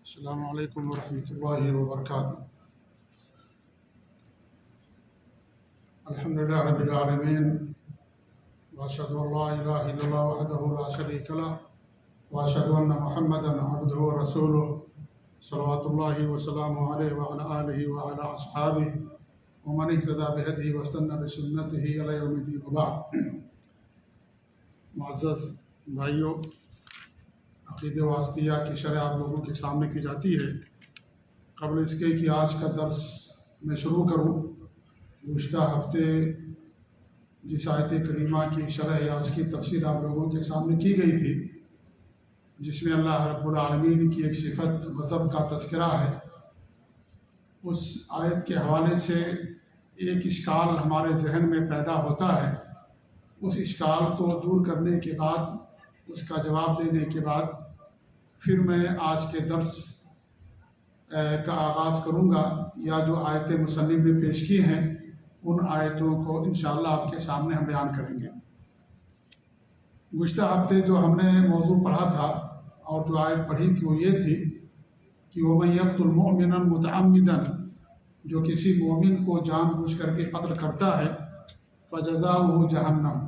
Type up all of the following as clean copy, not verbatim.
السلام علیکم ورحمۃ اللہ وبرکاتہ۔ الحمدللہ رب العالمین، واشہد ان لا الہ الا اللہ وحدہ لا شریک لہ، واشہد ان محمدا عبدہ ورسولہ، صلوات اللہ وسلامہ علیہ وعلی آلہ وعلی اصحابہ ومن اہتدی بہدیہ واستنى بسنتہ الی یوم الدین، وبعد۔ معزز بھائیوں، عقیدہ واسطیہ کی شرح آپ لوگوں کے سامنے کی جاتی ہے۔ قبل اس کے کہ آج کا درس میں شروع کروں، گزشتہ ہفتے جس آیت کریمہ کی شرح یا اس کی تفسیر آپ لوگوں کے سامنے کی گئی تھی، جس میں اللہ رب العالمین کی ایک صفت غضب کا تذکرہ ہے، اس آیت کے حوالے سے ایک اشکال ہمارے ذہن میں پیدا ہوتا ہے۔ اس اشکال کو دور کرنے کے بعد، اس کا جواب دینے کے بعد، پھر میں آج کے درس کا آغاز کروں گا، یا جو آیتیں مصنف نے پیش کی ہیں ان آیتوں کو انشاءاللہ آپ کے سامنے ہم بیان کریں گے۔ گزشتہ ہفتے جو ہم نے موضوع پڑھا تھا اور جو آیت پڑھی تھی وہ یہ تھی کہ وَمَن يَقْتُلْ مُؤْمِنًا مُتَعَمِّدًا، جو کسی مومن کو جان بوجھ کر کے قتل کرتا ہے، فَجَزَاؤُهُ جَہَنَّمُ،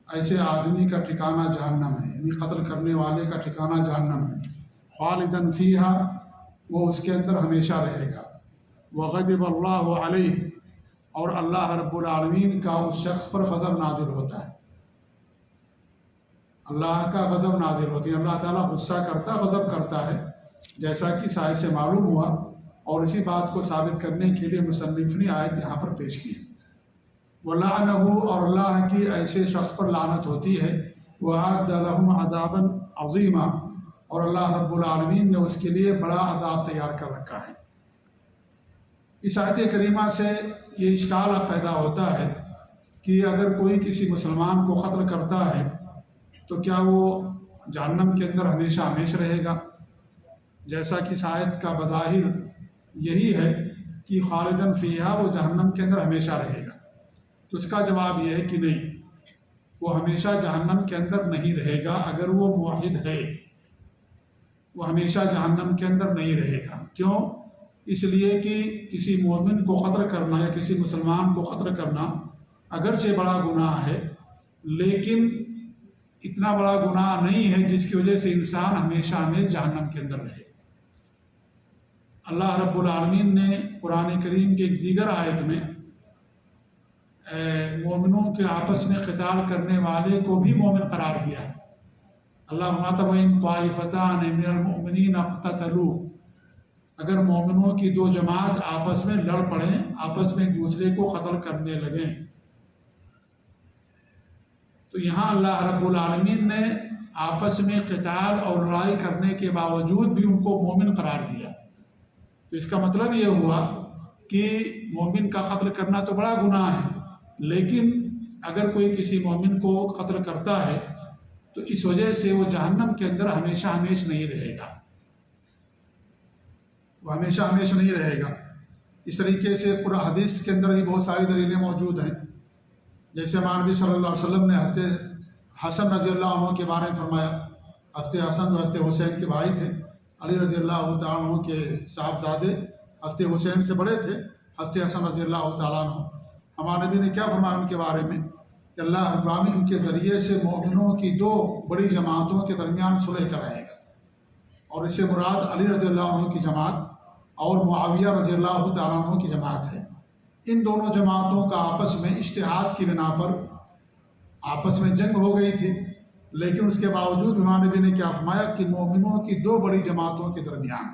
ایسے آدمی کا ٹھکانہ جہنم ہے، یعنی قتل کرنے والے کا ٹھکانہ جہنم ہے، خالداً فیہا، وہ اس کے اندر ہمیشہ رہے گا، وغضب اللہ علیہ، اور اللہ رب العالمین کا اس شخص پر غضب نازل ہوتا ہے، اللہ کا غضب نازل ہوتی ہے، اللہ تعالیٰ غصہ کرتا، غضب کرتا ہے، جیسا کہ سائے سے معلوم ہوا، اور اسی بات کو ثابت کرنے کے لیے مصنف نے آیت یہاں پر پیش کی۔ وَلَعْنَهُ، اور اللہ کی ایسے شخص پر لعنت ہوتی ہے، وَأَعَدَّ لَهُمْ عَذَابًا عَظِيمًا، اور اللہ رب العالمین نے اس کے لیے بڑا عذاب تیار کر رکھا ہے۔ اس آیت کریمہ سے یہ اشکال پیدا ہوتا ہے کہ اگر کوئی کسی مسلمان کو قتل کرتا ہے تو کیا وہ جہنم کے اندر ہمیشہ ہمیشہ رہے گا؟ جیسا کہ اس آیت کا بظاہر یہی ہے کہ خالداً فیہا، وہ جہنم کے اندر ہمیشہ رہے گا، تو اس کا جواب یہ ہے کہ نہیں، وہ ہمیشہ جہنم کے اندر نہیں رہے گا۔ اگر وہ موحد ہے وہ ہمیشہ جہنم کے اندر نہیں رہے گا۔ کیوں؟ اس لیے کہ کسی مومن کو قتل کرنا یا کسی مسلمان کو قتل کرنا اگرچہ بڑا گناہ ہے، لیکن اتنا بڑا گناہ نہیں ہے جس کی وجہ سے انسان ہمیشہ ہمیشہ جہنم کے اندر رہے۔ اللہ رب العالمین نے قرآن کریم کی ایک دیگر آیت میں مومنوں کے آپس میں قتال کرنے والے کو بھی مومن قرار دیا ہے۔ اللہ فرماتا ہے وَإِن طَائِفَتَانِ مِنَ الْمُؤْمِنِينَ اقْتَتَلُوا، اگر مومنوں کی دو جماعت آپس میں لڑ پڑیں، آپس میں ایک دوسرے کو قتل کرنے لگیں، تو یہاں اللہ رب العالمین نے آپس میں قتال اور لڑائی کرنے کے باوجود بھی ان کو مومن قرار دیا۔ تو اس کا مطلب یہ ہوا کہ مومن کا قتل کرنا تو بڑا گناہ ہے، لیکن اگر کوئی کسی مومن کو قتل کرتا ہے تو اس وجہ سے وہ جہنم کے اندر ہمیشہ ہمیشہ نہیں رہے گا، وہ ہمیشہ ہمیشہ نہیں رہے گا۔ اس طریقے سے قرآن حدیث کے اندر بھی بہت ساری دلیلیں موجود ہیں، جیسے ہمارے نبی صلی اللہ علیہ وسلم نے حضرت حسن رضی اللہ عنہ کے بارے میں فرمایا۔ حضرت حسن جو حضرت حسین کے بھائی تھے، علی رضی اللہ تعالیٰ عنہ کے صاحبزادے حضرت حسین سے بڑے تھے حضرت حسن رضی اللہ تعالیٰ عنہ۔ ہمارے نبی نے کیا فرمایا ان کے بارے میں کہ اللہ رب العالمین کے ذریعے سے مومنوں کی دو بڑی جماعتوں کے درمیان صلح کرائے گا، اور اس سے مراد علی رضی اللہ عنہ کی جماعت اور معاویہ رضی اللہ تعالیٰ عنہ کی جماعت ہے۔ ان دونوں جماعتوں کا آپس میں اجتہاد کی بنا پر آپس میں جنگ ہو گئی تھی، لیکن اس کے باوجود ہمارے نبی نے کیا فرمایا کہ مومنوں کی دو بڑی جماعتوں کے درمیان،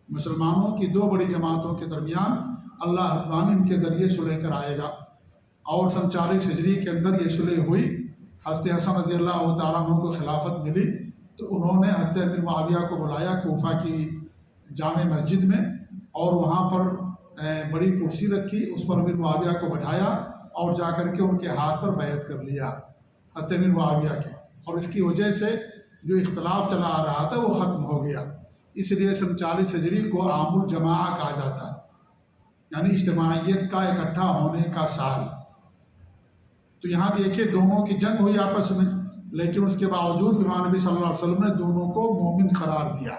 مسلمانوں کی دو بڑی جماعتوں کے درمیان اللہ رب العالمین کے ذریعے صلح کرائے گا۔ اور سن 40 ہجری کے اندر یہ صلح ہوئی۔ حضرت حسن رضی اللہ تعالیٰ عنہ کو خلافت ملی تو انہوں نے حضرت امیر معاویہ کو بلایا کوفہ کی جامع مسجد میں، اور وہاں پر بڑی کرسی رکھی، اس پر امیر معاویہ کو بٹھایا اور جا کر کے ان کے ہاتھ پر بیعت کر لیا حضرت امیر معاویہ کے، اور اس کی وجہ سے جو اختلاف چلا آ رہا تھا وہ ختم ہو گیا۔ اس لیے سن 40 ہجری کو عام الجماعہ کہا جاتا ہے، یعنی اجتماعیت کا اکٹھا ہونے کا سال۔ تو یہاں دیکھیں دونوں کی جنگ ہوئی آپس میں، لیکن اس کے باوجود امام نبی صلی اللہ علیہ وسلم نے دونوں کو مومن قرار دیا۔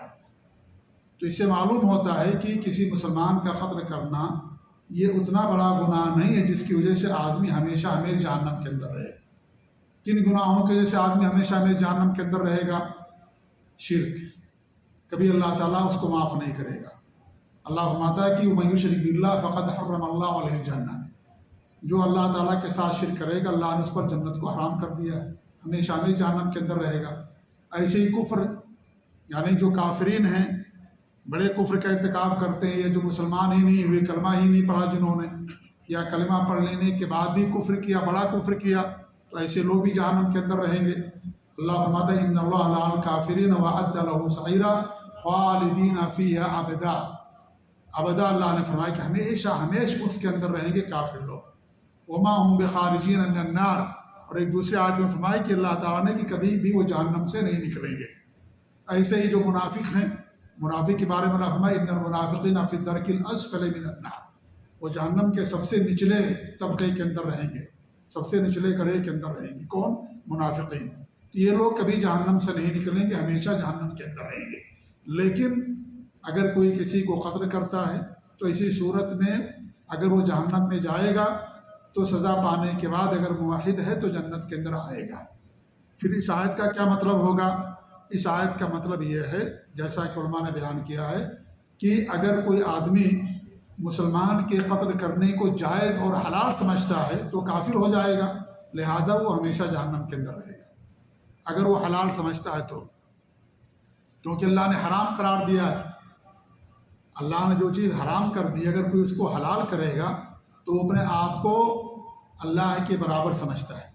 تو اس سے معلوم ہوتا ہے کہ کسی مسلمان کا قتل کرنا یہ اتنا بڑا گناہ نہیں ہے جس کی وجہ سے آدمی ہمیشہ ہمیشہ جہنم کے اندر رہے۔ کن گناہوں کی وجہ سے آدمی ہمیشہ ہمیشہ جہنم کے اندر رہے گا؟ شرک، کبھی اللہ تعالیٰ اس کو معاف نہیں کرے گا۔ اللہ فرماتا ہے کہ وَمَن يُشْرِكْ بِاللَّهِ فَقَدْ حَرَّمَ اللَّهُ عَلَيْهِ الْجَنَّةَ، جو اللہ تعالیٰ کے ساتھ شرک کرے گا اللہ نے اس پر جنت کو حرام کر دیا ہے، ہمیشہ ہمیشہ جہنم کے اندر رہے گا۔ ایسے ہی کفر، یعنی جو کافرین ہیں، بڑے کفر کا ارتکاب کرتے ہیں، یہ جو مسلمان ہی نہیں ہوئے، کلمہ ہی نہیں پڑھا جنہوں نے، یا کلمہ پڑھ لینے کے بعد بھی کفر کیا، بڑا کفر کیا، تو ایسے لوگ بھی جہنم کے اندر رہیں گے۔ اللہ فرماتا ہے ان اللہ لعن الکافرین وأعد لهم سعیرا خالدین فیہا ابدا۔ ابدا اللہ نے فرمایا کہ ہمیشہ ہمیشہ اس کے اندر رہیں گے کافر لوگ۔ وما هم بخارجین من النار، اور ایک دوسرے آیت میں فرمایا کہ اللہ تعالیٰ نے کہ کبھی بھی وہ جہنم سے نہیں نکلیں گے۔ ایسے ہی جو منافق ہیں، منافق کے بارے میں اللہ فرمایا ان المنافقین فی الدرک الاسفل من النار، وہ جہنم کے سب سے نچلے طبقے کے اندر رہیں گے، سب سے نچلے گڑھے کے اندر رہیں گے۔ کون؟ منافقین۔ تو یہ لوگ کبھی جہنم سے نہیں نکلیں گے، ہمیشہ جہنم کے اندر رہیں گے۔ لیکن اگر کوئی کسی کو قتل کرتا ہے تو اسی صورت میں اگر وہ جہنم میں جائے گا تو سزا پانے کے بعد اگر موحد ہے تو جنت کے اندر آئے گا۔ پھر اس آیت کا کیا مطلب ہوگا؟ اس آیت کا مطلب یہ ہے، جیسا کہ علماء نے بیان کیا ہے، کہ اگر کوئی آدمی مسلمان کے قتل کرنے کو جائز اور حلال سمجھتا ہے تو کافر ہو جائے گا، لہذا وہ ہمیشہ جہنم کے اندر رہے گا اگر وہ حلال سمجھتا ہے تو، کیونکہ اللہ نے حرام قرار دیا ہے۔ اللہ نے جو چیز حرام کر دی اگر کوئی اس کو حلال کرے گا تو وہ اپنے آپ کو اللہ کے برابر سمجھتا ہے،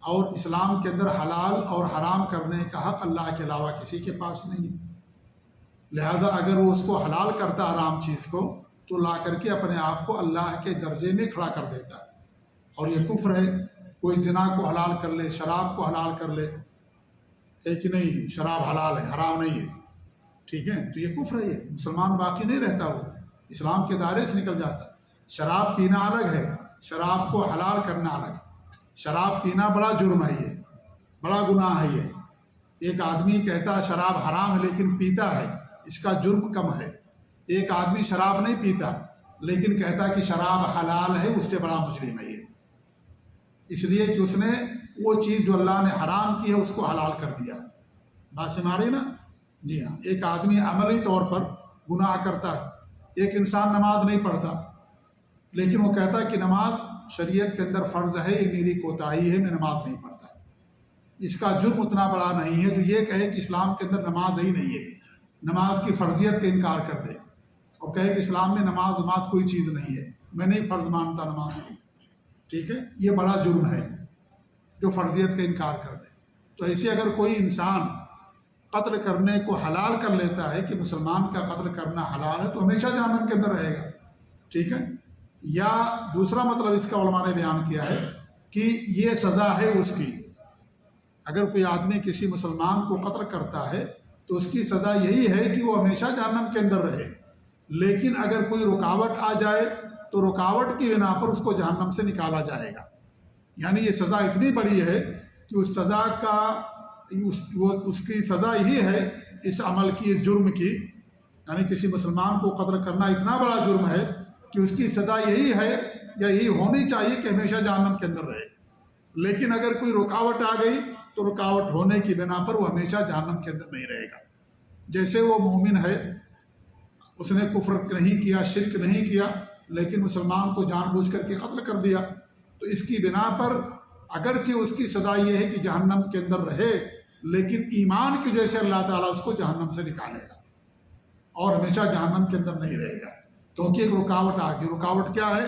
اور اسلام کے اندر حلال اور حرام کرنے کا حق اللہ کے علاوہ کسی کے پاس نہیں ہے۔ لہذا اگر وہ اس کو حلال کرتا حرام چیز کو تو لا کر کے اپنے آپ کو اللہ کے درجے میں کھڑا کر دیتا ہے، اور یہ کفر ہے۔ کوئی زنا کو حلال کر لے، شراب کو حلال کر لے، ہے کہ نہیں، شراب حلال ہے حرام نہیں ہے، ٹھیک ہے، تو یہ کفر ہے، یہ مسلمان باقی نہیں رہتا، وہ اسلام کے دائرے سے نکل جاتا۔ شراب پینا الگ ہے، شراب کو حلال کرنا الگ ہے۔ شراب پینا بڑا جرم ہے، یہ بڑا گناہ ہے۔ یہ ایک آدمی کہتا ہے شراب حرام ہے لیکن پیتا ہے، اس کا جرم کم ہے۔ ایک آدمی شراب نہیں پیتا لیکن کہتا کہ شراب حلال ہے، اس سے بڑا مجرم ہے یہ، اس لیے کہ اس نے وہ چیز جو اللہ نے حرام کی ہے اس کو حلال کر دیا۔ بات سمجھ آ رہی نا؟ جی ہاں، ایک آدمی عملی طور پر گناہ کرتا ہے، ایک انسان نماز نہیں پڑھتا لیکن وہ کہتا ہے کہ نماز شریعت کے اندر فرض ہے، یہ میری کوتاہی ہے، میں نماز نہیں پڑھتا۔ اس کا جرم اتنا بڑا نہیں ہے جو یہ کہے کہ اسلام کے اندر نماز ہی نہیں ہے، نماز کی فرضیت کا انکار کر دے اور کہے کہ اسلام میں نماز کوئی چیز نہیں ہے، میں نہیں فرض مانتا نماز کو، ٹھیک ہے، یہ بڑا جرم ہے جو فرضیت کا انکار کر دے۔ تو ایسے اگر کوئی انسان قتل کرنے کو حلال کر لیتا ہے کہ مسلمان کا قتل کرنا حلال ہے تو ہمیشہ جہنم کے اندر رہے گا، ٹھیک ہے۔ یا دوسرا مطلب اس کا علماء نے بیان کیا ہے کہ یہ سزا ہے اس کی، اگر کوئی آدمی کسی مسلمان کو قتل کرتا ہے تو اس کی سزا یہی ہے کہ وہ ہمیشہ جہنم کے اندر رہے، لیکن اگر کوئی رکاوٹ آ جائے تو رکاوٹ کی بنا پر اس کو جہنم سے نکالا جائے گا۔ یعنی یہ سزا اتنی بڑی ہے کہ اس سزا کا اس کی سزا یہی ہے اس عمل کی، اس جرم کی، یعنی کسی مسلمان کو قتل کرنا اتنا بڑا جرم ہے کہ اس کی سزا یہی ہے یا یہی ہونی چاہیے کہ ہمیشہ جہنم کے اندر رہے۔ لیکن اگر کوئی رکاوٹ آ گئی تو رکاوٹ ہونے کی بنا پر وہ ہمیشہ جہنم کے اندر نہیں رہے گا۔ جیسے وہ مومن ہے، اس نے کفر نہیں کیا، شرک نہیں کیا، لیکن مسلمان کو جان بوجھ کر کے قتل کر دیا، تو اس کی بنا پر اگرچہ اس کی سزا یہ ہے کہ جہنم کے اندر رہے، لیکن ایمان کی وجہ سے اللہ تعالیٰ اس کو جہنم سے نکالے گا اور ہمیشہ جہنم کے اندر نہیں رہے گا، کیونکہ ایک رکاوٹ آ گئی۔ رکاوٹ کیا ہے؟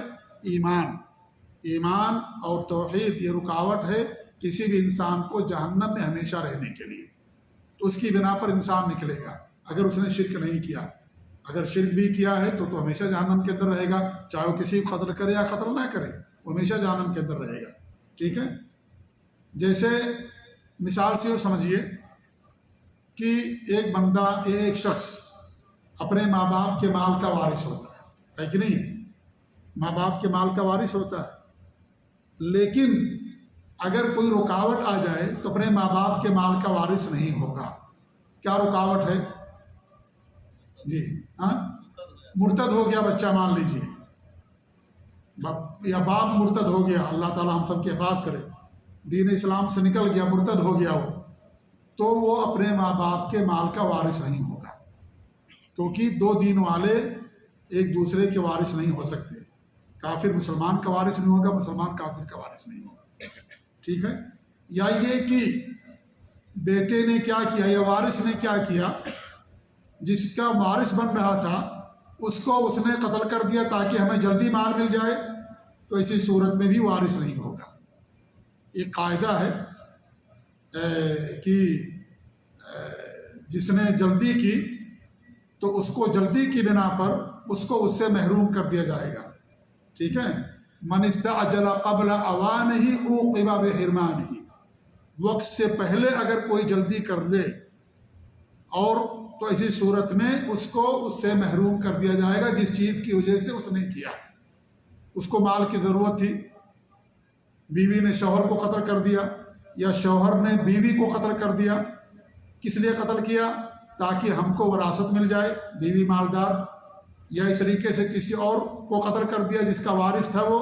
ایمان اور توحید، یہ رکاوٹ ہے کسی بھی انسان کو جہنم میں ہمیشہ رہنے کے لیے، تو اس کی بنا پر انسان نکلے گا۔ اگر اس نے شرک نہیں کیا، اگر شرک بھی کیا ہے تو ہمیشہ جہنم کے اندر رہے گا، چاہے وہ کسی کو قتل کرے یا قتل نہ کرے، وہ ہمیشہ جہنم کے اندر رہے گا، ٹھیک ہے۔ جیسے مثال سے سمجھیے کہ ایک بندہ، ایک شخص اپنے ماں باپ کے مال کا وارث ہوتا ہے کہ نہیں؟ ماں باپ کے مال کا وارث ہوتا ہے، لیکن اگر کوئی رکاوٹ آ جائے تو اپنے ماں باپ کے مال کا وارث نہیں ہوگا۔ کیا رکاوٹ ہے؟ جی ہاں، مرتد ہو گیا بچہ مان لیجیے، یا باپ مرتد ہو گیا، اللہ تعالیٰ ہم سب کی حفاظ کرے، دین اسلام سے نکل گیا، مرتد ہو گیا وہ، تو وہ اپنے ماں باپ کے مال کا وارث نہیں ہوگا، کیونکہ دو دین والے ایک دوسرے کے وارث نہیں ہو سکتے، کافر مسلمان کا وارث نہیں ہوگا، مسلمان کافر کا وارث نہیں ہوگا، ٹھیک ہے؟ یا یہ کہ بیٹے نے کیا کیا یا وارث نے کیا کیا، جس کا وارث بن رہا تھا اس کو اس نے قتل کر دیا تاکہ ہمیں جلدی مال مل جائے، تو اسی صورت میں بھی وارث نہیں ہوگا۔ ایک قاعدہ ہے کہ جس نے جلدی کی تو اس کو جلدی کی بنا پر اس کو اس سے محروم کر دیا جائے گا، ٹھیک ہے؟ من استعجل قبل اوانہ عوقب بحرمانہ، وقت سے پہلے اگر کوئی جلدی کر لے اور تو ایسی صورت میں اس کو اس سے محروم کر دیا جائے گا جس چیز کی وجہ سے اس نے کیا۔ اس کو مال کی ضرورت تھی، بیوی نے شوہر کو قتل کر دیا یا شوہر نے بیوی کو قتل کر دیا، کس لیے قتل کیا؟ تاکہ ہم کو وراثت مل جائے، بیوی مالدار، یا اس طریقے سے کسی اور کو قتل کر دیا جس کا وارث تھا وہ۔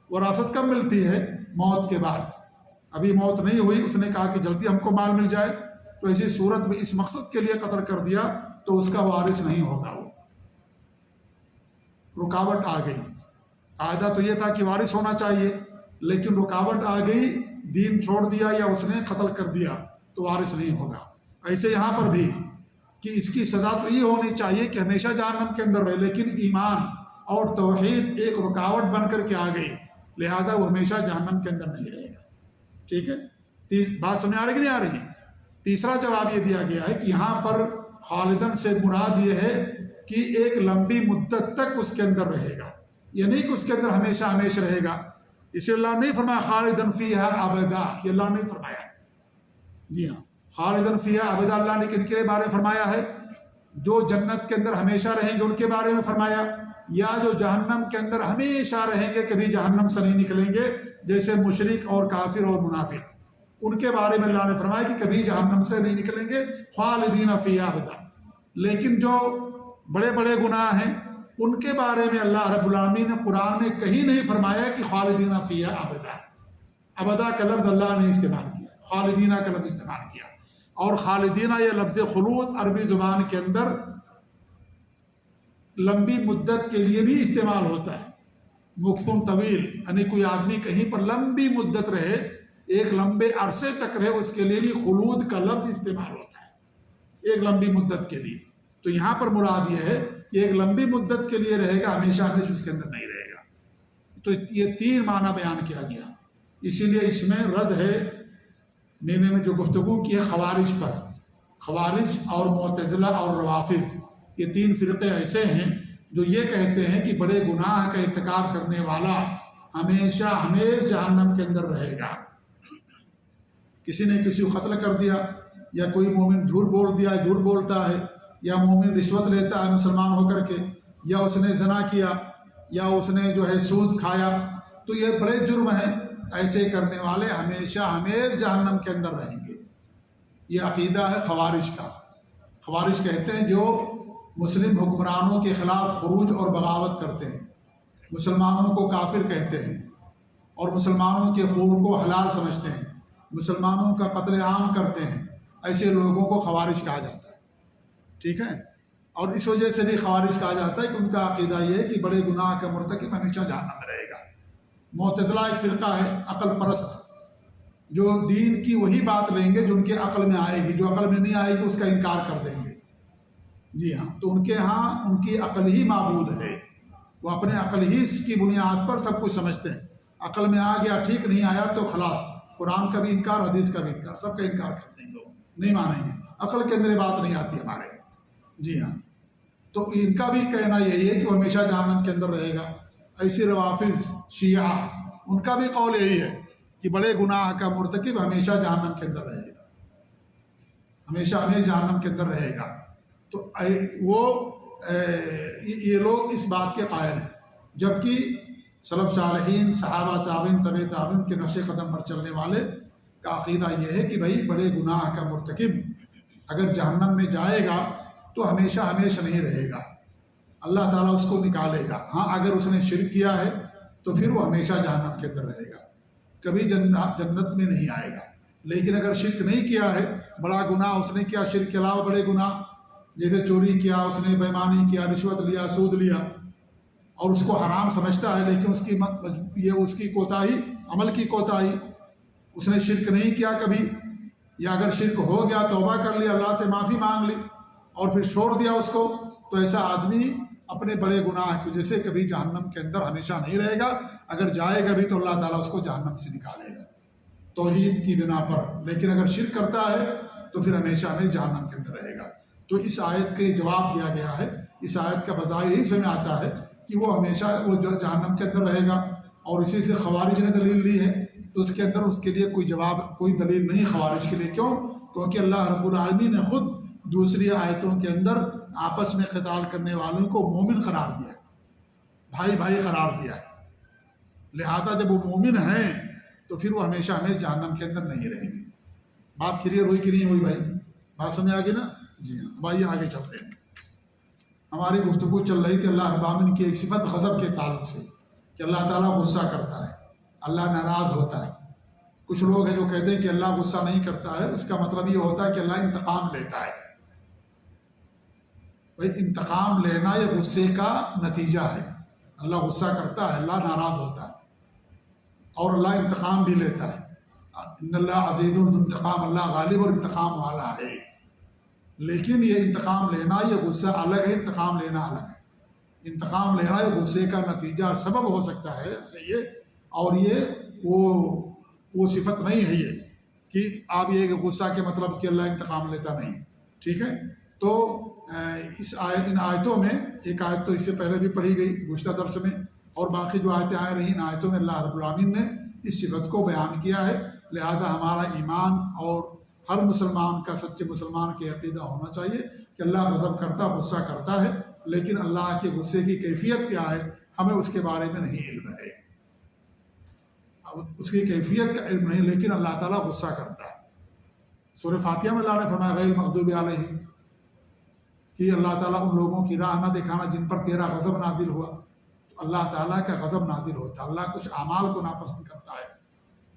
وراثت کب ملتی ہے؟ موت کے بعد، ابھی موت نہیں ہوئی، اس نے کہا کہ جلدی ہم کو مال مل جائے، تو اسی صورت میں اس مقصد کے لیے قتل کر دیا تو اس کا وارث نہیں ہوگا وہ۔ رکاوٹ آ گئی، قاعدہ تو یہ تھا کہ وارث ہونا چاہیے، لیکن رکاوٹ آ گئی، دین چھوڑ دیا یا اس نے قتل کر دیا تو وارث نہیں ہوگا۔ ایسے یہاں پر بھی کہ اس کی سزا تو یہ ہونی چاہیے کہ ہمیشہ جہنم کے اندر رہے، لیکن ایمان اور توحید ایک رکاوٹ بن کر کے آ گئی، لہذا وہ ہمیشہ جہنم کے اندر نہیں رہے گا، ٹھیک ہے؟ بات سمجھ آ رہی کہ نہیں آ رہی ہے؟ تیسرا جواب یہ دیا گیا ہے کہ یہاں پر خالدن سے مراد یہ ہے کہ ایک لمبی مدت تک اس کے اندر رہے گا، یہ نہیں کہ اس کے اندر ہمیشہ ہمیشہ رہے گا، اسے اللہ نہیں فرمایا خالدن فیہا ابدا، یہ اللہ نہیں فرمایا۔ جی ہاں، خالدن فیہا ابدا اللہ نے کن کے بارے میں فرمایا ہے؟ جو جنت کے اندر ہمیشہ رہیں گے ان کے بارے میں فرمایا، یا جو جہنم کے اندر ہمیشہ رہیں گے کبھی جہنم سے نہیں نکلیں گے، جیسے مشرک اور کافر اور منافق، ان کے بارے میں اللہ نے فرمایا کہ کبھی جہنم سے نہیں نکلیں گے، خالدین فیہا ابدا۔ لیکن جو بڑے بڑے گناہ ہیں ان کے بارے میں اللہ رب العالمین نے قرآن میں کہیں نہیں فرمایا کہ خالدین فیہا ابدا، ابدا کا لفظ اللہ نے استعمال کیا، خالدینہ کا لفظ استعمال کیا، اور خالدینہ یہ لفظ خلود عربی زبان کے اندر لمبی مدت کے لیے بھی استعمال ہوتا ہے، مکثن طویل، یعنی کوئی آدمی کہیں پر لمبی مدت رہے، ایک لمبے عرصے تک رہے، اس کے لیے بھی خلود کا لفظ استعمال ہوتا ہے، ایک لمبی مدت کے لیے۔ تو یہاں پر مراد یہ ہے کہ ایک لمبی مدت کے لیے رہے گا، ہمیشہ ہمیشہ اس کے اندر نہیں رہے گا۔ تو یہ تین معنی بیان کیا گیا، اسی لیے اس میں رد ہے، میں نے جو گفتگو کی ہے خوارج پر، خوارج اور معتزلہ اور روافض، یہ تین فرقے ایسے ہیں جو یہ کہتے ہیں کہ بڑے گناہ کا ارتکاب کرنے والا ہمیشہ ہمیشہ جہنم کے اندر رہے گا۔ کسی نے کسی کو قتل کر دیا، یا کوئی مومن جھوٹ بول دیا، جھوٹ بولتا ہے، یا مومن رشوت لیتا ہے مسلمان ہو کر کے، یا اس نے زنا کیا، یا اس نے جو ہے سود کھایا، تو یہ بڑے جرم ہیں، ایسے کرنے والے ہمیشہ ہمیشہ جہنم کے اندر رہیں گے۔ یہ عقیدہ ہے خوارج کا۔ خوارج کہتے ہیں جو مسلم حکمرانوں کے خلاف خروج اور بغاوت کرتے ہیں، مسلمانوں کو کافر کہتے ہیں، اور مسلمانوں کے خون کو حلال سمجھتے ہیں، مسلمانوں کا قتل عام کرتے ہیں، ایسے لوگوں کو خوارج کہا جاتا ہے، ٹھیک ہے؟ اور اس وجہ سے بھی خوارج کہا جاتا ہے کہ ان کا عقیدہ یہ ہے کہ بڑے گناہ کا مرتکب ہمیشہ جہنم میں رہے گا۔ معتزلہ ایک فرقہ ہے عقل پرست، جو دین کی وہی بات لیں گے جو ان کے عقل میں آئے گی، جو عقل میں نہیں آئے گی اس کا انکار کر دیں گے۔ جی ہاں، تو ان کے ہاں ان کی عقل ہی معبود ہے، وہ اپنے عقل ہی کی بنیاد پر سب کچھ سمجھتے ہیں، عقل میں آ گیا ٹھیک، نہیں آیا تو خلاص، قرآن کا بھی انکار، حدیث کا بھی انکار، سب کا انکار کر دیں گے، وہ نہیں مانیں گے، عقل کے اندر بات نہیں آتی ہمارے۔ جی ہاں، تو ان کا بھی کہنا یہی ہے کہ وہ ہمیشہ جہنم کے اندر رہے گا۔ ایسی روافض شیعہ، ان کا بھی قول یہی ہے کہ بڑے گناہ کا مرتکب ہمیشہ جہنم کے اندر رہے گا، ہمیشہ ہمیشہ جہنم کے اندر رہے گا۔ تو وہ یہ لوگ اس بات کے قائل ہیں، جبکہ سلف صالحین، صحابہ، تابعین، تبع تابعین کے نقش قدم پر چلنے والے کا عقیدہ یہ ہے کہ بھائی بڑے گناہ کا مرتکب اگر جہنم میں جائے گا تو ہمیشہ ہمیشہ نہیں رہے گا، اللہ تعالیٰ اس کو نکالے گا۔ ہاں اگر اس نے شرک کیا ہے تو پھر وہ ہمیشہ جہنم کے اندر رہے گا، کبھی جنت میں نہیں آئے گا۔ لیکن اگر شرک نہیں کیا ہے، بڑا گناہ اس نے کیا، شرک کے علاوہ بڑے گناہ جیسے چوری کیا، اس نے بےایمانی کیا، رشوت لیا، سود لیا، اور اس کو حرام سمجھتا ہے، لیکن اس کی کوتاہی، عمل کی کوتاہی، اس نے شرک نہیں کیا کبھی، یا اگر شرک ہو گیا توبہ کر لیا، اللہ سے معافی مانگ لی اور پھر چھوڑ دیا اس کو، تو ایسا آدمی اپنے بڑے گناہ کی وجہ سے کبھی جہنم کے اندر ہمیشہ نہیں رہے گا۔ اگر جائے گا بھی تو اللہ تعالیٰ اس کو جہنم سے نکالے گا توحید کی بنا پر، لیکن اگر شرک کرتا ہے تو پھر ہمیشہ ہمیں جہنم کے اندر رہے گا۔ تو اس آیت کے جواب دیا گیا ہے، اس آیت کا بظاہر یہی سمجھ آتا ہے کہ وہ ہمیشہ وہ جہنم کے اندر رہے گا، اور اسی سے خوارج نے دلیل لی ہے، تو اس کے اندر اس کے لیے کوئی دلیل نہیں خوارج کے لیے۔ کیوں؟ کیونکہ اللہ رب العالمین نے خود دوسری آیتوں کے اندر آپس میں قتال کرنے والوں کو مومن قرار دیا، بھائی بھائی قرار دیا، لہذا جب وہ مومن ہیں تو پھر وہ ہمیشہ جہنم کے اندر نہیں رہیں گے۔ بات کلیئر ہوئی کہ نہیں ہوئی بھائی؟ بات سمجھ آ گئی نا؟ جی ہاں، اب آئیے آگے چلتے ہیں۔ ہماری گفتگو چل رہی تھی اللہ رب العالمین کی ایک صفت غضب کے تعلق سے، کہ اللہ تعالیٰ غصہ کرتا ہے، اللہ ناراض ہوتا ہے۔ کچھ لوگ ہیں جو کہتے ہیں کہ اللہ غصہ نہیں کرتا ہے، اس کا مطلب یہ ہوتا ہے کہ اللہ انتقام لیتا ہے۔ بھائی انتقام لینا یہ غصے کا نتیجہ ہے، اللہ غصہ کرتا ہے، اللہ ناراض ہوتا ہے، اور اللہ انتقام بھی لیتا ہے۔ ان اللہ عزیز ذو انتقام، اللہ غالب اور انتقام والا ہے۔ لیکن یہ انتقام لینا، یہ غصہ الگ ہے، انتقام لینا الگ ہے۔ انتقام لینا یہ غصے کا نتیجہ سبب ہو سکتا ہے یہ، اور یہ وہ صفت نہیں ہے یہ کہ آپ یہ غصہ کے مطلب کہ اللہ انتقام لیتا نہیں، ٹھیک ہے؟ تو ان آیتوں میں ایک آیت تو اس سے پہلے بھی پڑھی گئی گزشتہ درس میں، اور باقی جو آیتیں آ رہی ہیں ان آیتوں میں اللہ رب العالمین نے اس صفت کو بیان کیا ہے۔ لہذا ہمارا ایمان اور ہر مسلمان کا، سچے مسلمان کے عقیدہ ہونا چاہیے کہ اللہ غضب کرتا، غصہ کرتا ہے، لیکن اللہ کے غصے کی کیفیت کیا ہے ہمیں اس کے بارے میں نہیں علم ہے، اس کی کیفیت کا علم نہیں، لیکن اللہ تعالیٰ غصہ کرتا ہے۔ سورہ فاتحہ میں اللہ نے فرمایا غیر المغضوب علیہم، کہ اللہ تعالیٰ ان لوگوں کی راہ نہ دکھانا جن پر تیرا غضب نازل ہوا۔ تو اللہ تعالیٰ کا غضب نازل ہوتا ہے، اللہ کچھ اعمال کو ناپسند کرتا ہے،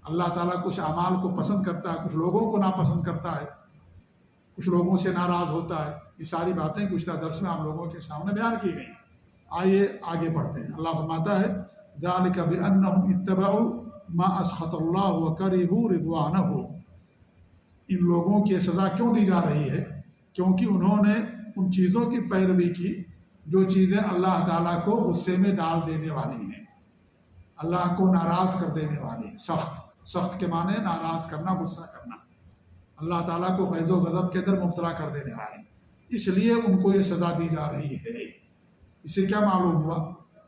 اللہ تعالیٰ کچھ اعمال کو پسند کرتا ہے، کچھ لوگوں کو ناپسند کرتا ہے، کچھ لوگوں سے ناراض ہوتا ہے۔ یہ ساری باتیں گزشتہ درس میں آپ لوگوں کے سامنے بیان کی گئیں۔ آئیے آگے بڑھتے ہیں۔ اللہ فرماتا ہے ذالک بأنہم اتبعوا ما اسخط اللہ وکرہوا رضوانہ، ان لوگوں کی سزا کیوں دی جا رہی ہے؟ کیونکہ انہوں نے ان چیزوں کی پیروی کی جو چیزیں اللہ تعالیٰ کو غصے میں ڈال دینے والی ہیں، اللہ کو ناراض کر دینے والی ہیں۔ سخت کے معنی ناراض کرنا، غصہ کرنا، اللہ تعالیٰ کو غیظ و غضب کے اندر مبتلا کر دینے والی، اس لیے ان کو یہ سزا دی جا رہی ہے۔ اس سے کیا معلوم ہوا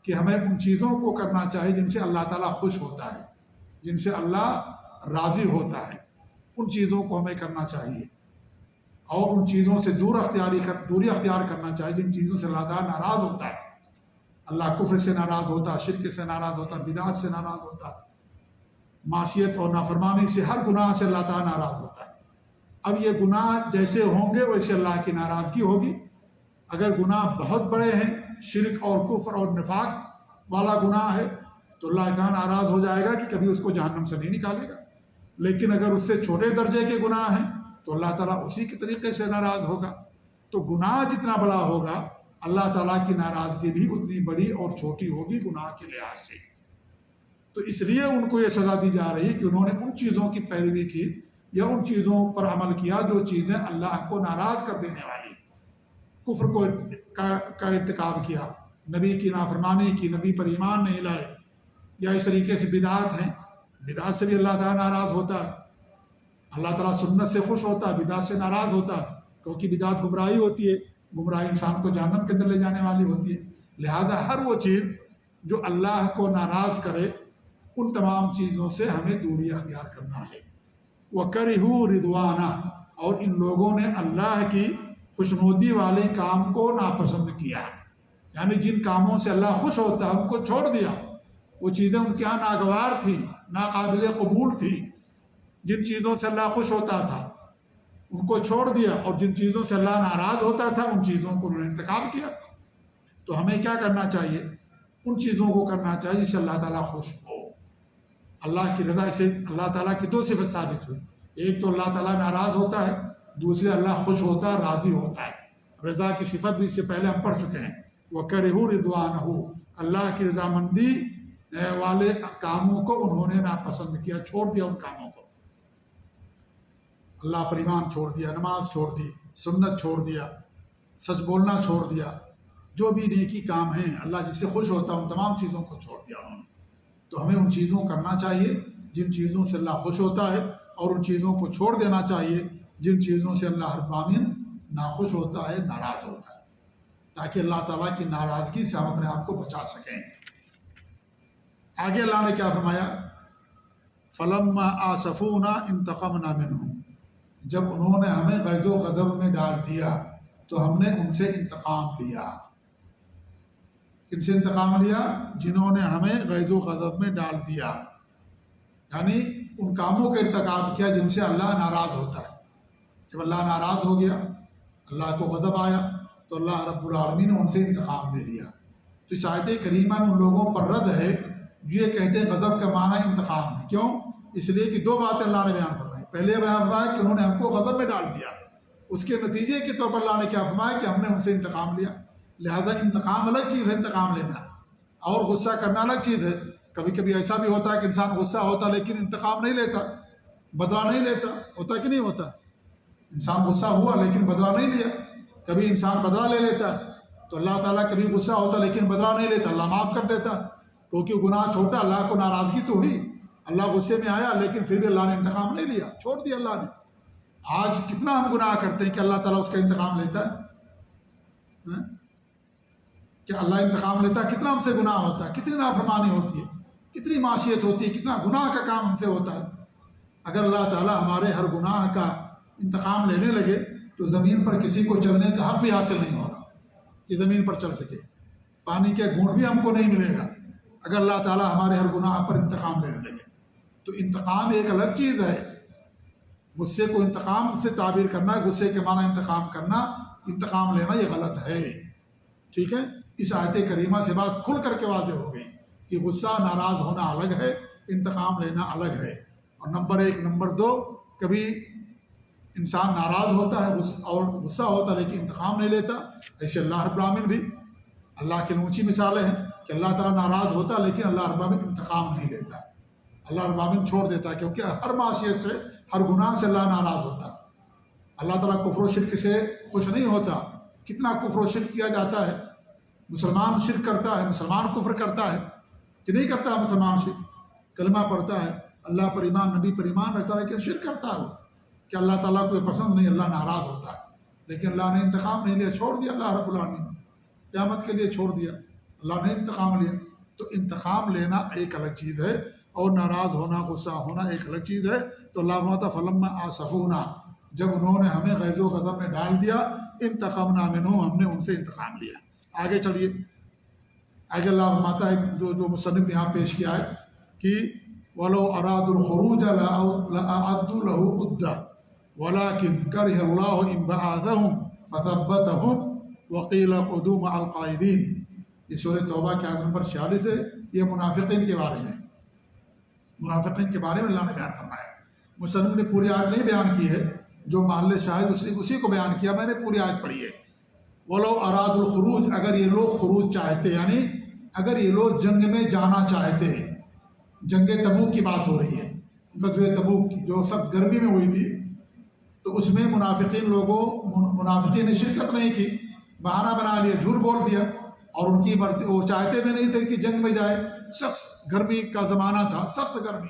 کہ ہمیں ان چیزوں کو کرنا چاہیے جن سے اللہ تعالیٰ خوش ہوتا ہے، جن سے اللہ راضی ہوتا ہے، ان چیزوں کو ہمیں کرنا چاہیے، اور ان چیزوں سے دوری اختیار کرنا چاہیے جن چیزوں سے اللہ تعالیٰ ناراض ہوتا ہے۔ اللہ کفر سے ناراض ہوتا ہے، شرک سے ناراض ہوتا ہے، بدعت سے ناراض ہوتا ہے، معصیت اور نافرمانی سے، ہر گناہ سے اللہ تعالیٰ ناراض ہوتا ہے۔ اب یہ گناہ جیسے ہوں گے ویسے اللہ کی ناراضگی ہوگی۔ اگر گناہ بہت بڑے ہیں، شرک اور کفر اور نفاق والا گناہ ہے، تو اللہ تعالیٰ ناراض ہو جائے گا کہ کبھی اس کو جہنم سے نہیں نکالے گا۔ لیکن اگر اس سے چھوٹے درجے کے گناہ ہیں تو اللہ تعالیٰ اسی کے طریقے سے ناراض ہوگا۔ تو گناہ جتنا بڑا ہوگا اللہ تعالیٰ کی ناراضگی بھی اتنی بڑی اور چھوٹی ہوگی گناہ کے لحاظ سے۔ تو اس لیے ان کو یہ سزا دی جا رہی ہے کہ انہوں نے ان چیزوں کی پیروی کی یا ان چیزوں پر عمل کیا جو چیزیں اللہ کو ناراض کر دینے والی، کفر کا ارتکاب کیا، نبی کی نافرمانی کی، نبی پر ایمان نہیں لائے، یا اس طریقے سے بدعات ہیں، بدعات سے بھی اللہ تعالیٰ ناراض ہوتا ہے۔ اللہ تعالیٰ سنت سے خوش ہوتا ہے، بدعات سے ناراض ہوتا ہے، کیونکہ بدعات گمراہی ہوتی ہے، گمراہی انسان کو جہنم کے اندر لے جانے والی ہوتی ہے۔ لہذا ہر وہ چیز جو اللہ کو ناراض کرے ان تمام چیزوں سے ہمیں دوری اختیار کرنا ہے۔ وَكَرِهُوا رِضْوَانَهُ، اور ان لوگوں نے اللہ کی خوشنودی والے کام کو ناپسند کیا، یعنی جن کاموں سے اللہ خوش ہوتا ہے ان کو چھوڑ دیا، وہ چیزیں ان کے یہاں ناگوار تھیں، ناقابل قبول تھی، جن چیزوں سے اللہ خوش ہوتا تھا ان کو چھوڑ دیا، اور جن چیزوں سے اللہ ناراض ہوتا تھا ان چیزوں کو انہوں نے انتخاب کیا۔ تو ہمیں کیا کرنا چاہیے؟ ان چیزوں کو کرنا چاہیے جس سے اللہ تعالیٰ خوش ہو، اللہ کی رضا سے۔ اللہ تعالیٰ کی دو صفت ثابت ہوئی، ایک تو اللہ تعالیٰ ناراض ہوتا ہے، دوسرے اللہ خوش ہوتا ہے، راضی ہوتا ہے۔ رضا کی صفت بھی اس سے پہلے ہم پڑھ چکے ہیں، وَكَرِهُ رِضْوَانَهُ، اللہ کی رضامندی والے کاموں کو انہوں نے ناپسند کیا، چھوڑ دیا ان کاموں کو۔ اللہ پر ایمان چھوڑ دیا، نماز چھوڑ دی، سنت چھوڑ دیا، سچ بولنا چھوڑ دیا، جو بھی نیکی کام ہیں اللہ جس سے خوش ہوتا ہے ان تمام چیزوں کو چھوڑ دیا انہوں نے۔ تو ہمیں ان چیزوں کو کرنا چاہیے جن چیزوں سے اللہ خوش ہوتا ہے، اور ان چیزوں کو چھوڑ دینا چاہیے جن چیزوں سے اللہ رب العالمین ناخوش ہوتا ہے، ناراض ہوتا ہے، تاکہ اللہ تعالیٰ کی ناراضگی سے ہم اپنے آپ کو بچا سکیں۔ آگے اللہ نے کیا فرمایا؟ فَلَمَّا آسَفُونَا انتقمنا منهم، جب انہوں نے ہمیں غیظ و غضب میں ڈال دیا تو ہم نے ان سے انتقام لیا۔ کن سے انتقام لیا؟ جنہوں نے ہمیں غیظ و غضب میں ڈال دیا، یعنی ان کاموں کا ارتکاب کیا جن سے اللہ ناراض ہوتا ہے۔ جب اللہ ناراض ہو گیا، اللہ کو غضب آیا، تو اللہ رب العالمین نے ان سے انتقام لے لیا۔ تو اس آیت کریمہ میں ان لوگوں پر رد ہے جو یہ کہتے ہیں غضب کا معنی انتقام ہے۔ کیوں؟ اس لیے کہ دو باتیں اللہ نے بیان فرمائی۔ پہلے بیان فرمایا کہ انہوں نے ہم کو غضب میں ڈال دیا، اس کے نتیجے کے طور پر اللہ نے کیا فرمایا کہ ہم نے ان سے انتقام لیا۔ لہذا انتقام الگ چیز ہے، انتقام لینا، اور غصہ کرنا الگ چیز ہے۔ کبھی کبھی ایسا بھی ہوتا ہے کہ انسان غصہ ہوتا لیکن انتقام نہیں لیتا، بدلہ نہیں لیتا، ہوتا کہ نہیں ہوتا؟ انسان غصہ ہوا لیکن بدلہ نہیں لیا۔ کبھی انسان بدلہ لے لیتا، تو اللہ تعالیٰ کبھی غصہ ہوتا لیکن بدلہ نہیں لیتا، اللہ معاف کر دیتا، کیونکہ گناہ چھوٹا، اللہ کو ناراضگی تو ہوئی، اللہ غصے میں آیا لیکن پھر بھی اللہ نے انتقام نہیں لیا، چھوڑ دیا اللہ نے۔ آج کتنا ہم گناہ کرتے ہیں کہ اللہ تعالیٰ اس کا انتقام لیتا ہے؟ کہ اللہ انتقام لیتا ہے؟ کتنا ہم سے گناہ ہوتا ہے، کتنی نافرمانی ہوتی ہے، کتنی معصیت ہوتی ہے، کتنا گناہ کا کام ہم سے ہوتا ہے۔ اگر اللہ تعالیٰ ہمارے ہر گناہ کا انتقام لینے لگے تو زمین پر کسی کو چلنے کا حق بھی حاصل نہیں ہوگا کہ زمین پر چل سکے، پانی کے گھونٹ بھی ہم کو نہیں ملے گا اگر اللہ تعالیٰ ہمارے ہر گناہ پر انتقام لینے لگے۔ تو انتقام ایک الگ چیز ہے، غصے کو انتقام سے تعبیر کرنا، غصے کے معنی انتقام کرنا، انتقام لینا یہ غلط ہے۔ ٹھیک ہے، اس آیت کریمہ سے بات کھل کر کے واضح ہو گئی کہ غصہ ناراض ہونا الگ ہے، انتقام لینا الگ ہے۔ اور نمبر ایک، نمبر دو، کبھی انسان ناراض ہوتا ہے اور غصہ ہوتا ہے لیکن انتقام نہیں لیتا، ایسے اللہ رب العالمین بھی، اللہ کی اونچی مثالیں ہیں کہ اللہ تعالیٰ ناراض ہوتا لیکن اللہ رب العالمین انتقام نہیں لیتا، اللہ رب العالمین چھوڑ دیتا ہے، کیونکہ ہر معصیت سے، ہر گناہ سے اللہ ناراض ہوتا ہے۔ اللہ تعالیٰ کفر و شرک سے خوش نہیں ہوتا۔ کتنا کفر و شرک کیا جاتا ہے، مسلمان شرک کرتا ہے، مسلمان کفر کرتا ہے کہ نہیں کرتا ہے؟ مسلمان شرک کلمہ پڑھتا ہے، اللہ پر ایمان، نبی پر ایمان رکھتا ہے، لیکن شرک کرتا ہے وہ، کہ اللہ تعالیٰ کو یہ پسند نہیں، اللہ ناراض ہوتا ہے۔ لیکن اللہ نے انتقام نہیں لیا، چھوڑ دیا اللہ رب العالمین، قیامت کے لیے چھوڑ دیا، اللہ نے انتقام لیا۔ تو انتقام لینا ایک الگ چیز ہے، اور ناراض ہونا، غصہ ہونا ایک الگ چیز ہے۔ تو اللہ فرماتا فلما آسفونا، جب انہوں نے ہمیں غیظ و غضب میں ڈال دیا، انتقمنا منہم، ہم نے ان سے انتقام لیا۔ آگے چلیے، آگے اللہ فرماتا ہے جو مصنف نے یہاں پیش کیا ہے کہ وَلَوْ أَرَادُوا الْخُرُوجَ لَأَعَدُّوا لَهُ عُدَّةً وَلَكِنْ كَرِهَ اللَّهُ انبعاثَهُمْ فَثَبَّتَهُمْ وَقِيلَ اقْعُدُوا مَعَ الْقَاعِدِينَ۔ یہ سورہ توبہ کی آیت نمبر 46 ہے، یہ منافقین کے بارے میں، منافقین کے بارے میں اللہ نے بیان فرمایا۔ مصنف نے پوری آیت نہیں بیان کی ہے، جو محل شاہد اسی کو بیان کیا، میں نے پوری آیت پڑھی ہے۔ وَلَوْ أَرَادُوا الْخُرُوجَ، اگر یہ لوگ خروج چاہتے، یعنی اگر یہ لوگ جنگ میں جانا چاہتے، جنگ تبوک کی بات ہو رہی ہے، غزوہ تبوک کی جو سب گرمی میں ہوئی تھی، تو اس میں منافقین نے شرکت نہیں کی، بہانہ بنا لیا، جھوٹ بول دیا، اور ان کی مرضی، وہ چاہتے بھی نہیں تھے کہ جنگ میں جائے۔ سخت گرمی کا زمانہ تھا، سخت گرمی،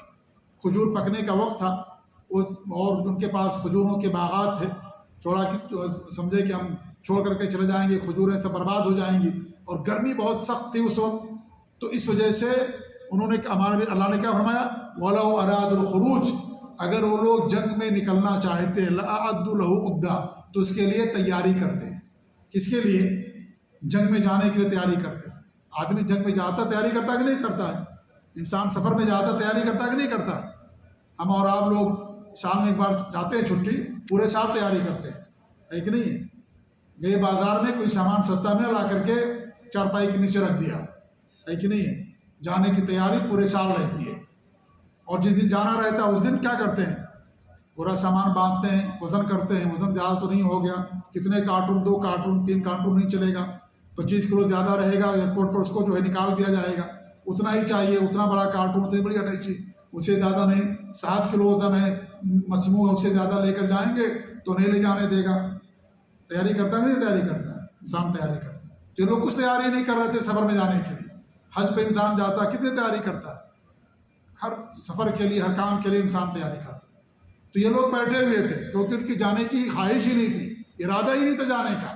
کھجور پکنے کا وقت تھا، اور ان کے پاس کھجوروں کے باغات تھے، سمجھے کہ ہم چھوڑ کر کے چلے جائیں گے، کھجوریں سب برباد ہو جائیں گی، اور گرمی بہت سخت تھی اس وقت۔ تو اس وجہ سے انہوں نے، اللہ نے کیا فرمایا، وَلَوْ أَرَادُوا الْخُرُوجَ، اگر وہ لوگ جنگ میں نکلنا چاہتے، لَأَعَدُّوا لَهُ عُدَّةً، تو اس کے لیے تیاری کرتے۔ کس کے لیے؟ جنگ میں جانے کے لیے تیاری کرتے۔ آدمی جنگ میں جاتا تیاری کرتا کہ نہیں کرتا ہے؟ انسان سفر میں جاتا تیاری کرتا کہ نہیں کرتا ہے؟ ہم اور آپ لوگ سال میں ایک بار جاتے ہیں چھٹی، پورے سال تیاری کرتے ہیں، ہے کہ نہیں ہے؟ گئے بازار میں کوئی سامان سستا میں لا کر کے چارپائی کے نیچے رکھ دیا، ہے کہ نہیں ہے؟ جانے کی تیاری پورے سال رہتی ہے، اور جس دن جانا رہتا ہے اس دن کیا کرتے ہیں؟ پورا سامان باندھتے ہیں، وزن کرتے ہیں، وزن زیادہ تو نہیں ہو گیا، کتنے کارٹون، 2 کارٹون 3 کارٹون نہیں چلے گا، 25 کلو زیادہ رہے گا، ایئرپورٹ پر اس کو جو ہے نکال دیا جائے گا، اتنا ہی چاہیے، اتنا بڑا کارٹون، اتنی بڑی اٹیچی، اس سے زیادہ نہیں، 7 کلو وزن ہے مصنوع، اس سے زیادہ لے کر جائیں گے تو نہیں لے جانے دے گا۔ تیاری کرتا ہے نہیں تیاری کرتا ہے انسان، تیاری کرتا ہے۔ تو یہ لوگ کچھ تیاری نہیں کر رہے تھے سفر میں جانے کے لیے۔ حج پہ انسان جاتا ہے کتنی تیاری کرتا ہے، ہر سفر کے لیے، ہر کام کے لیے انسان تیاری کرتا ہے۔ تو یہ لوگ بیٹھے ہوئے تھے کیونکہ ان کی جانے کی خواہش ہی نہیں تھی، ارادہ ہی نہیں تھا جانے کا۔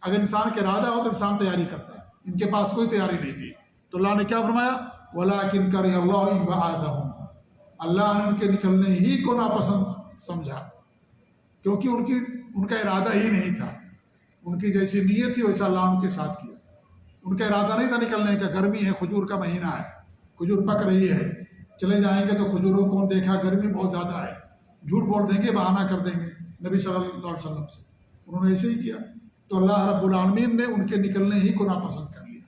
اگر انسان کا ارادہ ہو تو انسان تیاری کرتا ہے، ان کے پاس کوئی تیاری نہیں تھی۔ تو اللہ نے کیا فرمایا؟ وَلَٰكِنْ كَرِهَ اللَّهُ إِبْعَاثَهُمْ، اللہ نے ان کے نکلنے ہی کو ناپسند سمجھا، کیونکہ ان کا ارادہ ہی نہیں تھا۔ ان کی جیسی نیت تھی ویسا اللہ ان کے ساتھ کیا۔ ان کا ارادہ نہیں تھا نکلنے کا، گرمی ہے، کھجور کا مہینہ ہے، کھجور پک رہی ہے، چلے جائیں گے تو کھجوروں کون دیکھا، گرمی بہت زیادہ ہے، جھوٹ بول دیں گے، بہانہ کر دیں گے نبی صلی اللہ علیہ وسلم سے۔ انہوں نے ایسے ہی کیا، تو اللہ رب العالمین نے ان کے نکلنے ہی کو ناپسند کر لیا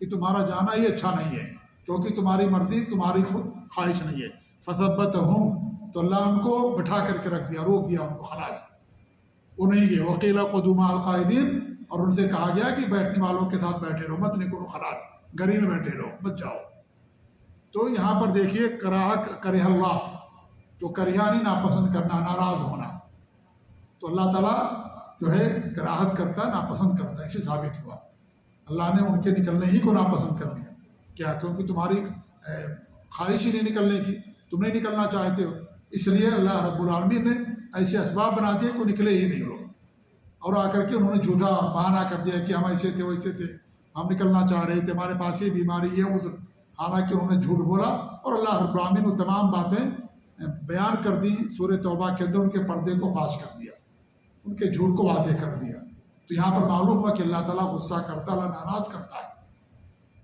کہ تمہارا جانا ہی اچھا نہیں ہے، کیونکہ تمہاری مرضی، تمہاری خود خواہش نہیں ہے۔ فثبتہم، تو اللہ ان کو بٹھا کر کے رکھ دیا، روک دیا ان کو، خلاص وہ نہیں گئے۔ وقیل قعدوا مع القاعدین، اور ان سے کہا گیا کہ بیٹھنے والوں کے ساتھ بیٹھے رہو، مت نکلو، خلاص گھر میں بیٹھے رہو، مت جاؤ۔ تو یہاں پر دیکھیے کرہ اللہ، تو کریہ نہیں ناپسند کرنا، ناراض ہونا، تو اللہ تعالیٰ جو ہے کراہت کرتا ہے، ناپسند کرتا ہے، اسے ثابت ہوا۔ اللہ نے ان کے نکلنے ہی کو ناپسند کر لیا، کیا؟ کیونکہ تمہاری خواہش ہی نہیں نکلنے کی، تم نہیں نکلنا چاہتے ہو، اس لیے اللہ رب العالمین نے ایسے اسباب بنا دیے کہ نکلے ہی نہیں لوگ، اور آ کر کے انہوں نے جھوٹا بہانہ کر دیا کہ ہم ایسے تھے، ویسے تھے، ہم نکلنا چاہ رہے تھے، ہمارے پاس یہ بیماری ہے، عذر، حالانکہ انہوں نے جھوٹ بولا، اور اللہ رب العالمین وہ تمام باتیں بیان کر دی سورہ توبہ کے اندر، ان کے پردے کو فاش کر دیا، ان کے جھوٹ کو واضح کر دیا۔ تو یہاں پر معلوم ہوا کہ اللہ تعالیٰ غصہ کرتا، اللہ ناراض کرتا ہے۔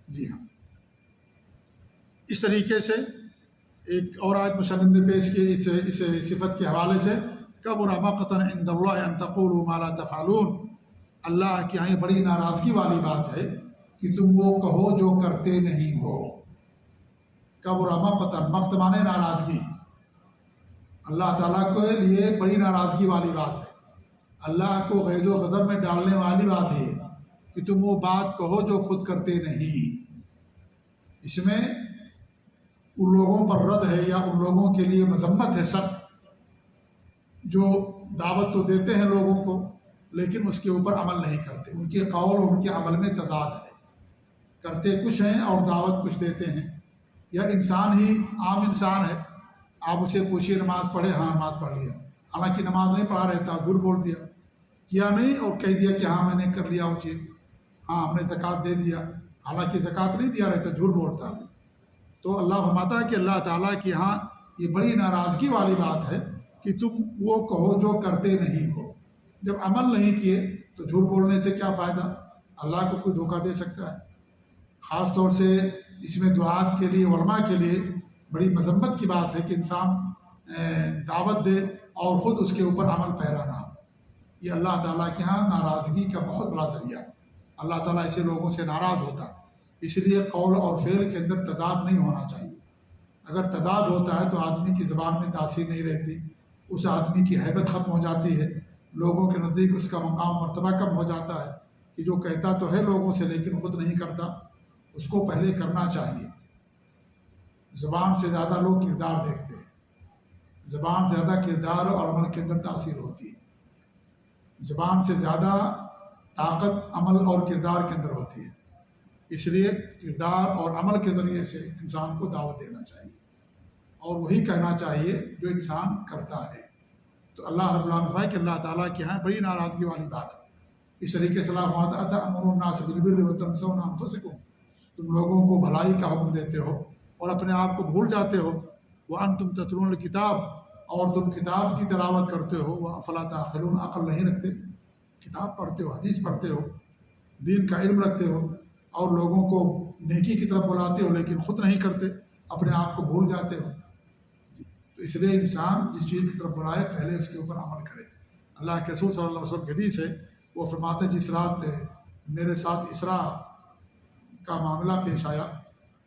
جی ہاں، اس طریقے سے ایک اور آیت مصنف نے پیش کی اس صفت کے حوالے سے، کبر مقتا عند اللہ ان تقولوا ما لا تفعلون، اللہ کے یہاں بڑی ناراضگی والی بات ہے کہ تم وہ کہو جو کرتے نہیں ہو۔ کبر مقتا، مقت مانے ناراضگی، اللہ تعالیٰ کے لیے بڑی ناراضگی والی بات ہے، اللہ کو غیظ و غضب میں ڈالنے والی بات ہے کہ تم وہ بات کہو جو خود کرتے نہیں۔ اس میں ان لوگوں پر رد ہے، یا ان لوگوں کے لیے مذمت ہے سخت، جو دعوت تو دیتے ہیں لوگوں کو لیکن اس کے اوپر عمل نہیں کرتے، ان کے قول اور ان کے عمل میں تضاد ہے، کرتے کچھ ہیں اور دعوت کچھ دیتے ہیں۔ یا انسان ہی عام انسان ہے، آپ اسے پوچھیے نماز پڑھے، ہاں نماز پڑھ لیا، حالانکہ نماز نہیں پڑھا رہتا، جھوٹ بول دیا، کیا نہیں، اور کہہ دیا کہ ہاں میں نے کر لیا وہ چیز، ہاں ہم نے زکوٰۃ دے دیا، حالانکہ زکوٰۃ نہیں دیا رہتا، جھوٹ بولتا۔ تو اللہ فرماتا ہے کہ اللہ تعالیٰ کے یہاں یہ بڑی ناراضگی والی بات ہے کہ تم وہ کہو جو کرتے نہیں ہو۔ جب عمل نہیں کیے تو جھوٹ بولنے سے کیا فائدہ؟ اللہ کو کوئی دھوکہ دے سکتا ہے؟ خاص طور سے اس میں دعات کے لیے، علماء کے لیے بڑی مذمت کی بات ہے کہ انسان دعوت دے اور خود اس کے اوپر عمل پیرا نہ ہو۔ یہ اللہ تعالیٰ کے ہاں ناراضگی کا بہت بڑا ذریعہ، اللہ تعالیٰ ایسے لوگوں سے ناراض ہوتا، اس لیے قول اور فعل کے اندر تضاد نہیں ہونا چاہیے۔ اگر تضاد ہوتا ہے تو آدمی کی زبان میں تاثیر نہیں رہتی، اس آدمی کی ہیبت ختم ہو جاتی ہے، لوگوں کے نزدیک اس کا مقام مرتبہ کم ہو جاتا ہے کہ جو کہتا تو ہے لوگوں سے لیکن خود نہیں کرتا۔ اس کو پہلے کرنا چاہیے۔ زبان سے زیادہ لوگ کردار دیکھتے ہیں، زبان سے زیادہ کردار اور عمل کے اندر تاثیر ہوتی ہے، زبان سے زیادہ طاقت عمل اور کردار کے اندر ہوتی ہے، اس لیے کردار اور عمل کے ذریعے سے انسان کو دعوت دینا چاہیے اور وہی کہنا چاہیے جو انسان کرتا ہے۔ تو اللہ رب العالمین کہ اللہ تعالیٰ کے یہاں بڑی ناراضگی والی بات ہے۔ اس طریقے سے اللہ أَتَأْمُرُونَ النَّاسَ بِالْبِرِّ وَتَنْسَوْنَ أَنفُسَكُمْ، تم لوگوں کو بھلائی کا حکم دیتے ہو اور اپنے آپ کو بھول جاتے ہو۔ وَأَنْتُمْ تَتْلُونَ الْكِتَابَ، اور تم کتاب کی تلاوت کرتے ہو۔ وَأَفَلَا تَعْقِلُونَ، عقل نہیں رکھتے، کتاب پڑھتے ہو، حدیث پڑھتے ہو، دین کا علم رکھتے ہو اور لوگوں کو نیکی کی طرف بلاتے ہو لیکن خود نہیں کرتے، اپنے آپ کو بھول جاتے ہو۔ تو تو اس لیے انسان جس چیز کی طرف بلائے پہلے اس کے اوپر عمل کرے۔ اللہ کے رسول صلی اللہ علیہ وسلم کی حدیث ہے، وہ فرماتے ہیں جس رات میرے ساتھ اسرا کا معاملہ پیش آیا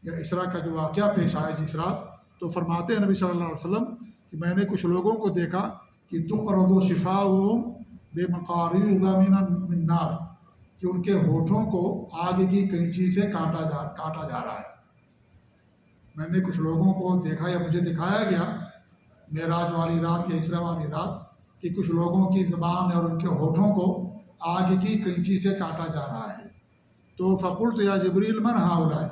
یا اسرا کا جو واقعہ پیش آیا جس رات، تو فرماتے ہیں نبی صلی اللہ علیہ وسلم کہ میں نے کچھ لوگوں کو دیکھا کہ تقرض شفاؤہم بمقارض من نار، کہ ان کے ہونٹوں کو آگ کی کینچی سے کاٹا جا رہا ہے۔ میں نے کچھ لوگوں کو دیکھا یا مجھے دکھایا گیا معراج والی رات یا اسرا والی رات کہ کچھ لوگوں کی زبان اور ان کے ہونٹوں کو آگ کی کینچی سے کاٹا جا رہا ہے۔ تو فقلت یا جبریل من ہؤلاء،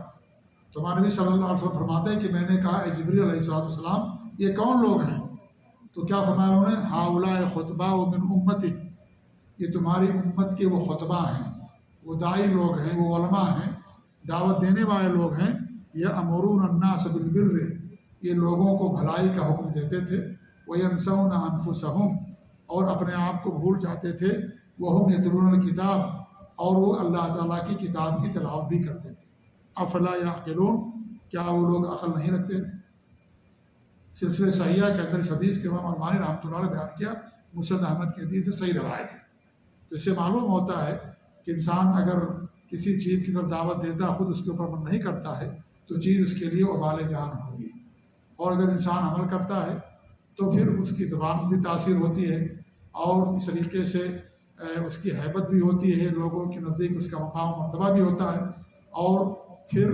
تو ہمارے نبی صلی اللہ علیہ وسلم فرماتے ہیں کہ میں نے کہا اے جبریل علیہ السلام یہ کون لوگ ہیں؟ تو کیا فرمایا انہوں نے؟ ہؤلاء خطباء من امتک، یہ تمہاری امت کے وہ خطبہ ہیں، وہ داعی لوگ ہیں، وہ علماء ہیں، دعوت دینے والے لوگ ہیں۔ یأمرون الناس بالبر، یہ لوگوں کو بھلائی کا حکم دیتے تھے۔ وینسون انفسہم، اور اپنے آپ کو بھول جاتے تھے۔ وہم یتلون الکتاب، اور وہ اللہ تعالیٰ کی کتاب کی تلاوت بھی کرتے تھے۔ افلا یعقلون، کیا وہ لوگ عقل نہیں رکھتے تھے؟ سلسلہ صحیحہ کے اندر اس حدیث کے امام البانی رحمۃ اللہ علیہ بیان کیا، مسند احمد کی حدیث سے صحیح روایت ہے۔ تو اس سے معلوم ہوتا ہے کہ انسان اگر کسی چیز کی طرف دعوت دیتا ہے، خود اس کے اوپر عمل نہیں کرتا ہے، تو چیز اس کے لیے وبال جان ہوگی۔ اور اگر انسان عمل کرتا ہے تو پھر اس کی زبان بھی تاثیر ہوتی ہے، اور اس طریقے سے اس کی ہیبت بھی ہوتی ہے، لوگوں کے نزدیک اس کا مقام و مرتبہ بھی ہوتا ہے۔ اور پھر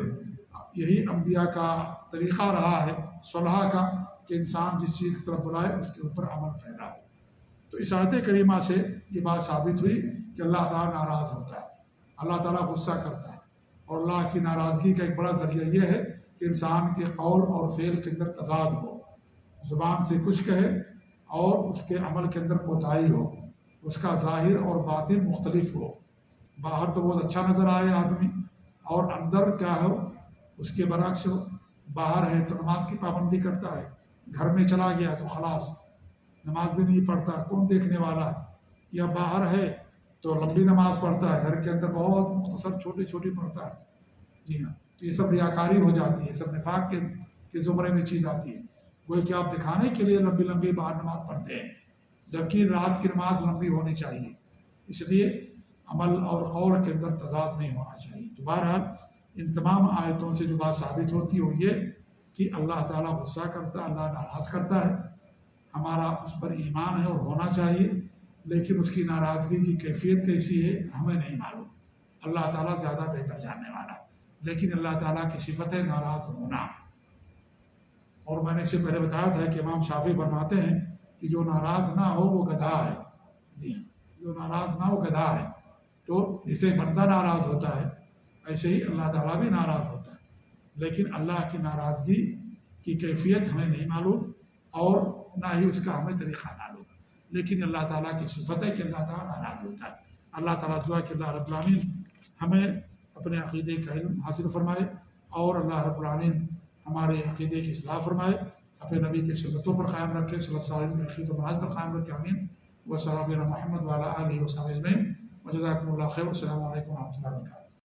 یہی انبیاء کا طریقہ رہا ہے صلحہ کا، کہ انسان جس چیز کی طرف بلائے اس کے اوپر عمل پیدا ہو۔ تو اس آیت کریمہ سے یہ بات ثابت ہوئی کہ اللہ تعالیٰ ناراض ہوتا ہے، اللہ تعالیٰ غصہ کرتا ہے، اور اللہ کی ناراضگی کا ایک بڑا ذریعہ یہ ہے کہ انسان کے قول اور فعل کے اندر تضاد ہو، زبان سے کچھ کہے اور اس کے عمل کے اندر کوتاہی ہو، اس کا ظاہر اور باطن مختلف ہو۔ باہر تو بہت اچھا نظر آئے آدمی، اور اندر کیا ہو اس کے برعکس ہو۔ باہر ہے تو نماز کی پابندی کرتا ہے، گھر میں چلا گیا تو خلاص نماز بھی نہیں پڑھتا، کون دیکھنے والا؟ یا باہر ہے تو لمبی نماز پڑھتا ہے، گھر کے اندر بہت مختصر چھوٹی چھوٹی پڑھتا ہے۔ جی ہاں، تو یہ سب ریاکاری ہو جاتی ہے، سب نفاق کے زمرے میں چیز آتی ہے۔ وہی کہ آپ دکھانے کے لیے لمبی لمبی باہر نماز پڑھتے ہیں، جبکہ رات کی نماز لمبی ہونی چاہیے۔ اس لیے عمل اور قول کے اندر تضاد نہیں ہونا چاہیے۔ تو بہرحال ان تمام آیتوں سے جو بات ثابت ہوتی ہے وہ یہ کہ اللہ تعالیٰ غصہ کرتا ہے، اللہ ناراض کرتا ہے۔ ہمارا اس پر ایمان ہے اور ہونا چاہیے، لیکن اس کی ناراضگی کی کیفیت کیسی ہے ہمیں نہیں معلوم، اللہ تعالیٰ زیادہ بہتر جاننے والا۔ لیکن اللہ تعالیٰ کی صفت ہے ناراض ہونا۔ اور میں نے اس سے پہلے بتایا تھا کہ امام شافعی فرماتے ہیں کہ جو ناراض نہ ہو وہ گدھا ہے۔ جی ہاں، جو ناراض نہ ہو گدھا ہے۔ تو جسے بندہ ناراض ہوتا ہے ایسے ہی اللہ تعالیٰ بھی ناراض ہوتا ہے، لیکن اللہ کی ناراضگی کی کیفیت ہمیں نہیں معلوم، اور نہ ہی اس کا ہمیں طریقہ معلوم، لیکن اللہ تعالیٰ کی صفت ہے کہ اللہ تعالیٰ ناراض ہوتا ہے۔ اللہ تعالیٰ دعا کہ اللہ رب العالمین ہمیں اپنے عقیدے کا علم حاصل فرمائے، اور اللہ رب العالمین ہمارے عقیدے کی اصلاح فرمائے، اپنے نبی کی سنتوں پر قائم رکھے، صلی اللہ علیہ وسلم کے عقیدہ و منہج پر قائم رکھے، آمین۔ وصلی اللہ علیہ محمد وعلی آلہ وصحبہ اجمعین، وجزاکم اللہ خیر، والسلام علیکم ورحمۃ اللہ وبرکاتہ۔